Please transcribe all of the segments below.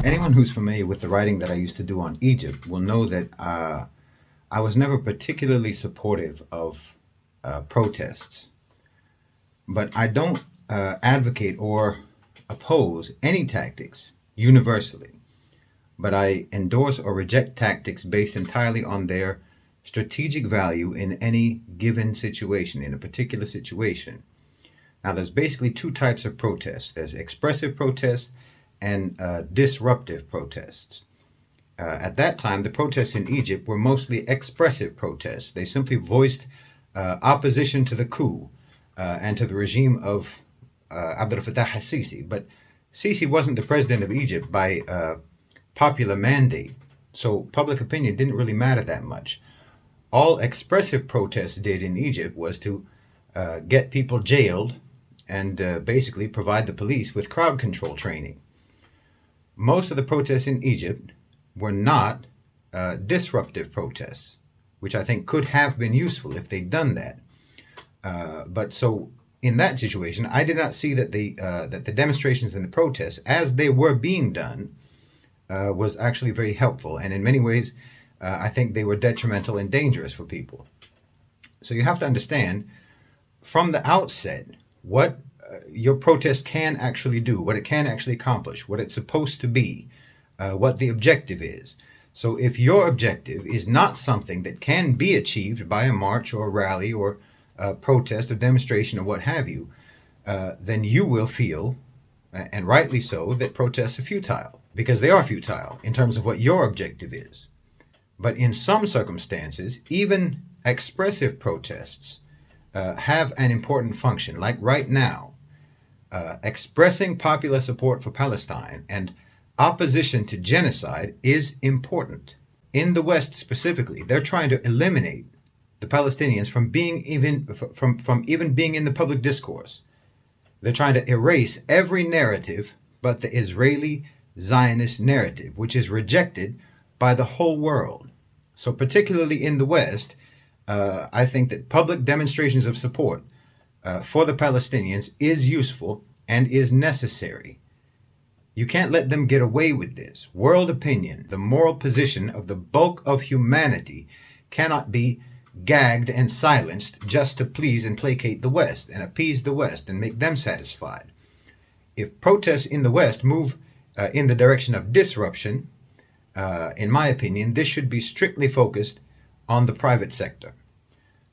Anyone who's familiar with the writing that I used to do on Egypt will know that I was never particularly supportive of protests, but I don't advocate or oppose any tactics universally, but I endorse or reject tactics based entirely on their strategic value in any given situation, in a particular situation. Now, there's basically two types of protests. There's expressive protests and disruptive protests. At that time, the protests in Egypt were mostly expressive protests. They simply voiced opposition to the coup and to the regime of Abdel Fattah al-Sisi. But Sisi wasn't the president of Egypt by popular mandate, so public opinion didn't really matter that much. All expressive protests did in Egypt was to get people jailed and basically provide the police with crowd control training. Most of the protests in Egypt were not disruptive protests, which I think could have been useful if they'd done that. But so in that situation, I did not see that the demonstrations and the protests, as they were being done, was actually very helpful. And in many ways, I think they were detrimental and dangerous for people. So you have to understand from the outset what your protest can actually do, what it can actually accomplish, what it's supposed to be, what the objective is. So if your objective is not something that can be achieved by a march or a rally or a protest or demonstration or what have you, then you will feel, and rightly so, that protests are futile, because they are futile in terms of what your objective is. But in some circumstances, even expressive protests have an important function. Like right now, expressing popular support for Palestine and opposition to genocide is important. In the West specifically, they're trying to eliminate the Palestinians from being even being in the public discourse. They're trying to erase every narrative but the Israeli Zionist narrative, which is rejected by the whole world. So particularly in the West, I think that public demonstrations of support for the Palestinians is useful and is necessary. You can't let them get away with this. World opinion, the moral position of the bulk of humanity, cannot be gagged and silenced just to please and placate the West and appease the West and make them satisfied. If protests in the West move in the direction of disruption, in my opinion, this should be strictly focused on the private sector.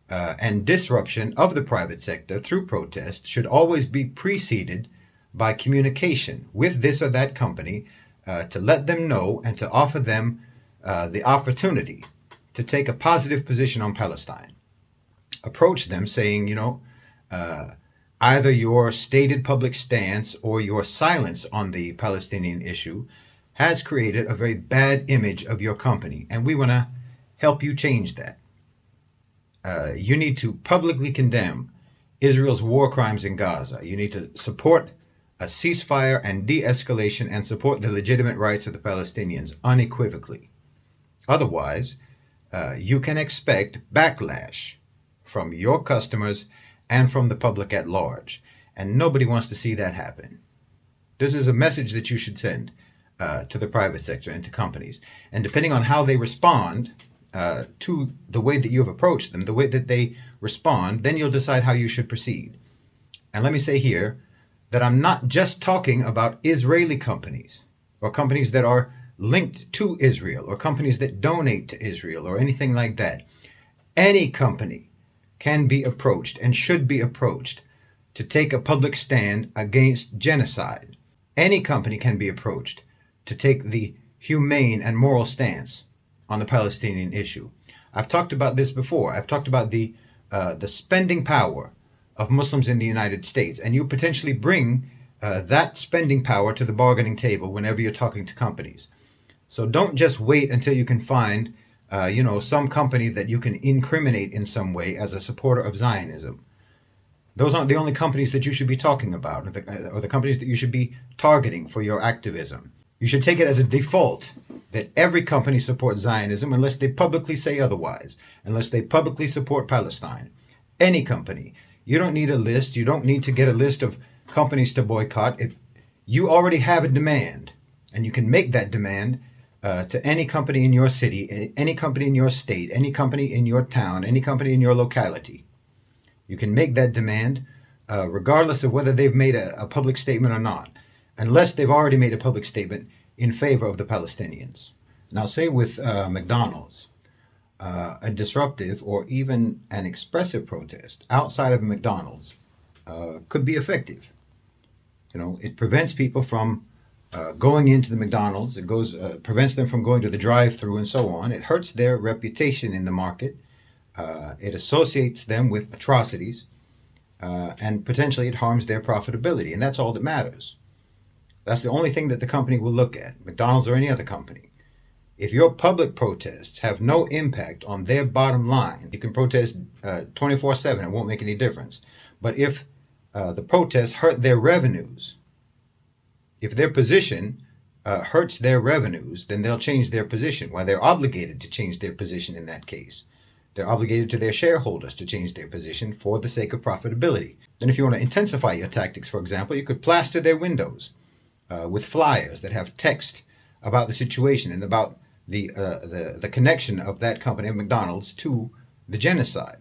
And disruption of the private sector through protest should always be preceded by communication with this or that company to let them know and to offer them the opportunity to take a positive position on Palestine. Approach them saying, either your stated public stance or your silence on the Palestinian issue has created a very bad image of your company, and we want to help you change that. You need to publicly condemn Israel's war crimes in Gaza. You need to support a ceasefire and de-escalation and support the legitimate rights of the Palestinians unequivocally. Otherwise, you can expect backlash from your customers and from the public at large. And nobody wants to see that happen. This is a message that you should send to the private sector and to companies. And depending on how they respond to the way that you've approached them, the way that they respond, then you'll decide how you should proceed. And let me say here that I'm not just talking about Israeli companies or companies that are linked to Israel or companies that donate to Israel or anything like that. Any company can be approached and should be approached to take a public stand against genocide. Any company can be approached to take the humane and moral stance on the Palestinian issue. I've talked about this before. I've talked about the spending power of Muslims in the United States, and you potentially bring that spending power to the bargaining table whenever you're talking to companies. So don't just wait until you can find, some company that you can incriminate in some way as a supporter of Zionism. Those aren't the only companies that you should be talking about, or the companies that you should be targeting for your activism. You should take it as a default that every company supports Zionism unless they publicly say otherwise, unless they publicly support Palestine. Any company. You don't need a list. You don't need to get a list of companies to boycott. You already have a demand. And you can make that demand to any company in your city, any company in your state, any company in your town, any company in your locality. You can make that demand regardless of whether they've made a public statement or not, unless they've already made a public statement in favor of the Palestinians. Now, say with McDonald's, a disruptive or even an expressive protest outside of McDonald's could be effective. It prevents people from going into the McDonald's. It prevents them from going to the drive-through and so on. It hurts their reputation in the market. It associates them with atrocities, and potentially it harms their profitability. And that's all that matters. That's the only thing that the company will look at, McDonald's or any other company. If your public protests have no impact on their bottom line, you can protest 24/7. It won't make any difference. But if the protests hurt their revenues, if their position hurts their revenues, then they'll change their position. Well, they're obligated to change their position in that case. They're obligated to their shareholders to change their position for the sake of profitability. Then if you want to intensify your tactics, for example, you could plaster their windows with flyers that have text about the situation and about the connection of that company, McDonald's, to the genocide,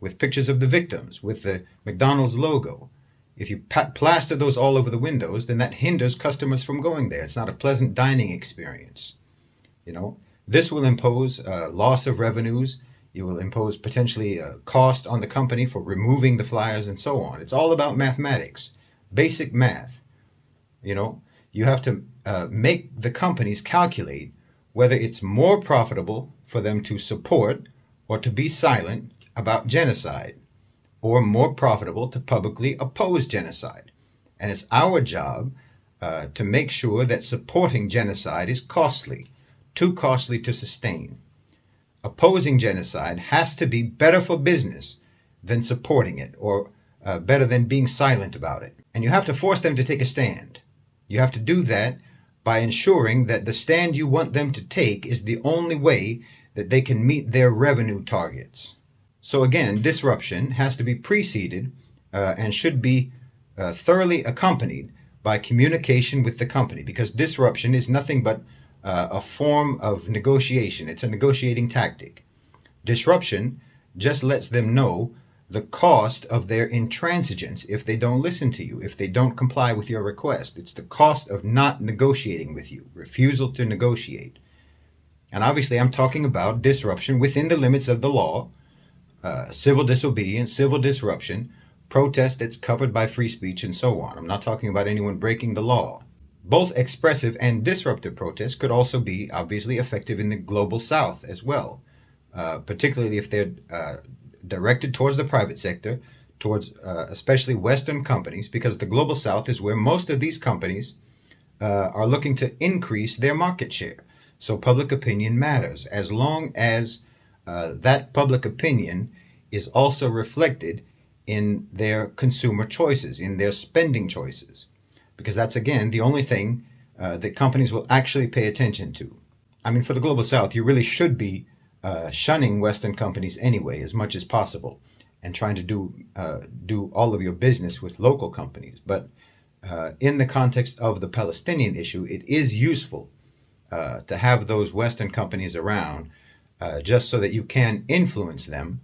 with pictures of the victims, with the McDonald's logo. If you plaster those all over the windows, then that hinders customers from going there. It's not a pleasant dining experience. This will impose loss of revenues. You will impose potentially a cost on the company for removing the flyers and so on. It's all about mathematics, basic math. You have to make the companies calculate whether it's more profitable for them to support or to be silent about genocide, or more profitable to publicly oppose genocide. And it's our job to make sure that supporting genocide is costly, too costly to sustain. Opposing genocide has to be better for business than supporting it, or better than being silent about it. And you have to force them to take a stand. You have to do that by ensuring that the stand you want them to take is the only way that they can meet their revenue targets. So again, disruption has to be preceded and should be thoroughly accompanied by communication with the company, because disruption is nothing but a form of negotiation. It's a negotiating tactic. Disruption just lets them know the cost of their intransigence if they don't listen to you, if they don't comply with your request. It's the cost of not negotiating with you, refusal to negotiate. And obviously I'm talking about disruption within the limits of the law, civil disobedience, civil disruption, protest that's covered by free speech, and so on. I'm not talking about anyone breaking the law. Both expressive and disruptive protests could also be obviously effective in the global south as well, particularly if they're directed towards the private sector, towards especially Western companies, because the global south is where most of these companies are looking to increase their market share. So public opinion matters, as long as that public opinion is also reflected in their consumer choices, in their spending choices, because that's, again, the only thing that companies will actually pay attention to. I mean, for the global south, you really should be shunning Western companies anyway, as much as possible, and trying to do all of your business with local companies. But in the context of the Palestinian issue, it is useful to have those Western companies around, just so that you can influence them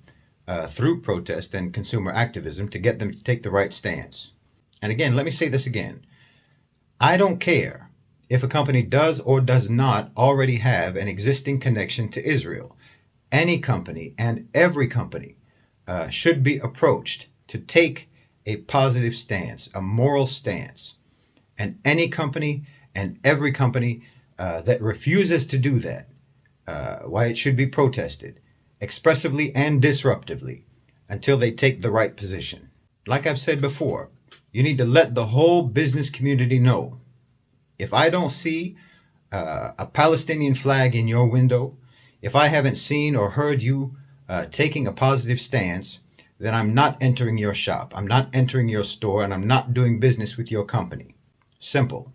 through protest and consumer activism to get them to take the right stance. And again, let me say this again. I don't care if a company does or does not already have an existing connection to Israel. Any company and every company should be approached to take a positive stance, a moral stance. And any company and every company that refuses to do that, why, it should be protested, expressively and disruptively, until they take the right position. Like I've said before, you need to let the whole business community know. If I don't see a Palestinian flag in your window, if I haven't seen or heard you taking a positive stance, then I'm not entering your shop, I'm not entering your store, and I'm not doing business with your company. Simple.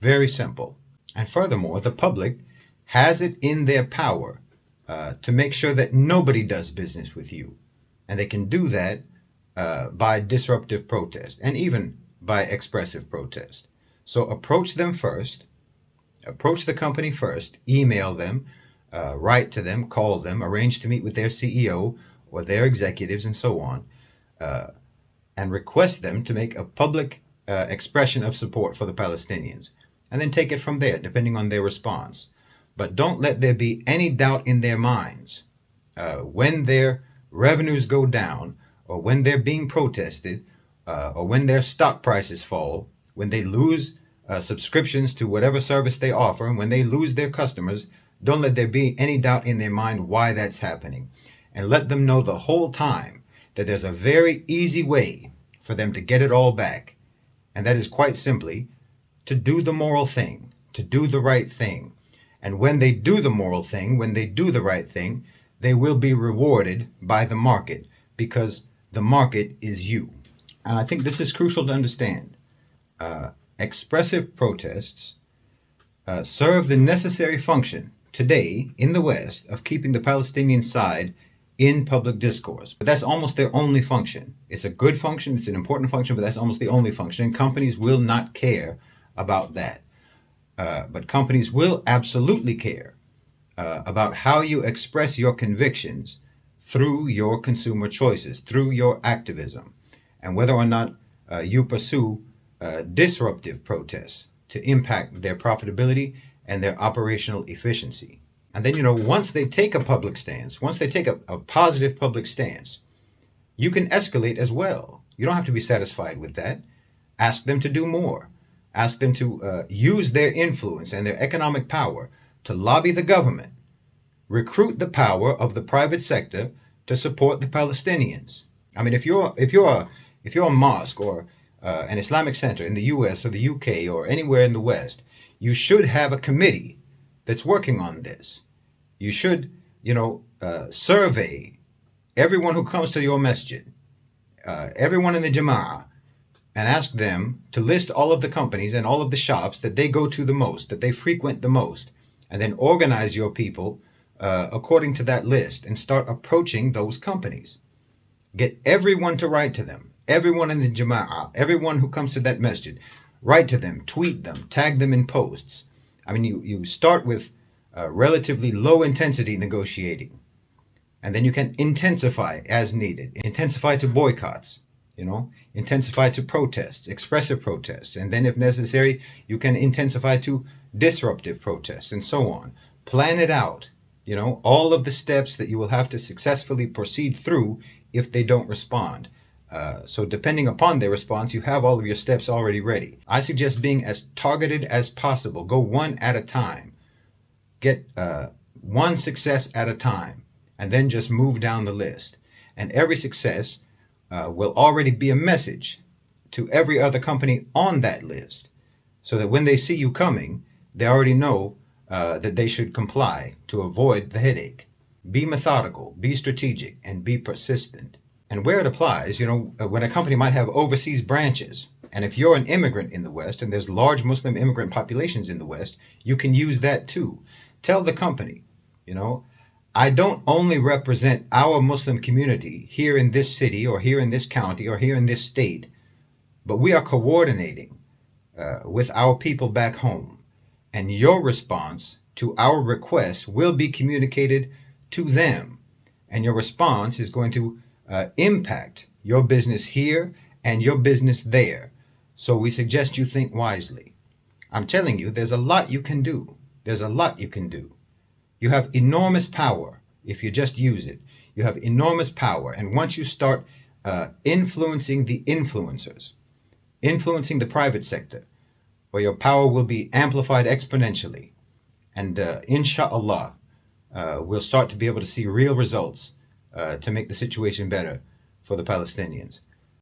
Very simple. And furthermore, the public has it in their power to make sure that nobody does business with you. And they can do that by disruptive protest and even by expressive protest. So approach them first, Approach the company first, email them, write to them, call them, arrange to meet with their CEO or their executives and so on, and request them to make a public expression of support for the Palestinians. And then take it from there, depending on their response. But don't let there be any doubt in their minds when their revenues go down, or when they're being protested, or when their stock prices fall, when they lose subscriptions to whatever service they offer, and when they lose their customers. Don't let there be any doubt in their mind why that's happening. And let them know the whole time that there's a very easy way for them to get it all back. And that is quite simply to do the moral thing, to do the right thing. And when they do the moral thing, when they do the right thing, they will be rewarded by the market, because the market is you. And I think this is crucial to understand. Expressive protests serve the necessary function today in the West of keeping the Palestinian side in public discourse. But that's almost their only function. It's a good function, it's an important function, but that's almost the only function. And companies will not care about that. But companies will absolutely care about how you express your convictions through your consumer choices, through your activism, and whether or not you pursue disruptive protests to impact their profitability and their operational efficiency. And then, once they take a public stance, once they take a positive public stance, you can escalate as well. You don't have to be satisfied with that. Ask them to do more. Ask them to use their influence and their economic power to lobby the government, recruit the power of the private sector to support the Palestinians. I mean, if you're a mosque or an Islamic center in the U.S. or the U.K. or anywhere in the West, you should have a committee that's working on this. You should, survey everyone who comes to your masjid, everyone in the Jama'ah, and ask them to list all of the companies and all of the shops that they go to the most, that they frequent the most, and then organize your people according to that list and start approaching those companies. Get everyone to write to them, everyone in the Jama'ah, everyone who comes to that masjid. Write to them, tweet them, tag them in posts. I mean, you start with relatively low intensity negotiating, and then you can intensify as needed. Intensify to boycotts, intensify to protests, expressive protests, and then if necessary, you can intensify to disruptive protests and so on. Plan it out, all of the steps that you will have to successfully proceed through if they don't respond. So depending upon their response, you have all of your steps already ready. I suggest being as targeted as possible. Go one at a time. Get one success at a time, and then just move down the list. And every success will already be a message to every other company on that list, so that when they see you coming, they already know that they should comply to avoid the headache. Be methodical, be strategic, and be persistent. And where it applies, when a company might have overseas branches, and if you're an immigrant in the West, and there's large Muslim immigrant populations in the West, you can use that too. Tell the company, I don't only represent our Muslim community here in this city, or here in this county, or here in this state, but we are coordinating with our people back home. And your response to our request will be communicated to them. And your response is going to impact your business here and your business there. So we suggest you think wisely. I'm telling you, there's a lot you can do. There's a lot you can do. You have enormous power if you just use it. You have enormous power. And once you start influencing the influencers, influencing the private sector, where your power will be amplified exponentially. And inshallah, we'll start to be able to see real results to make the situation better for the Palestinians.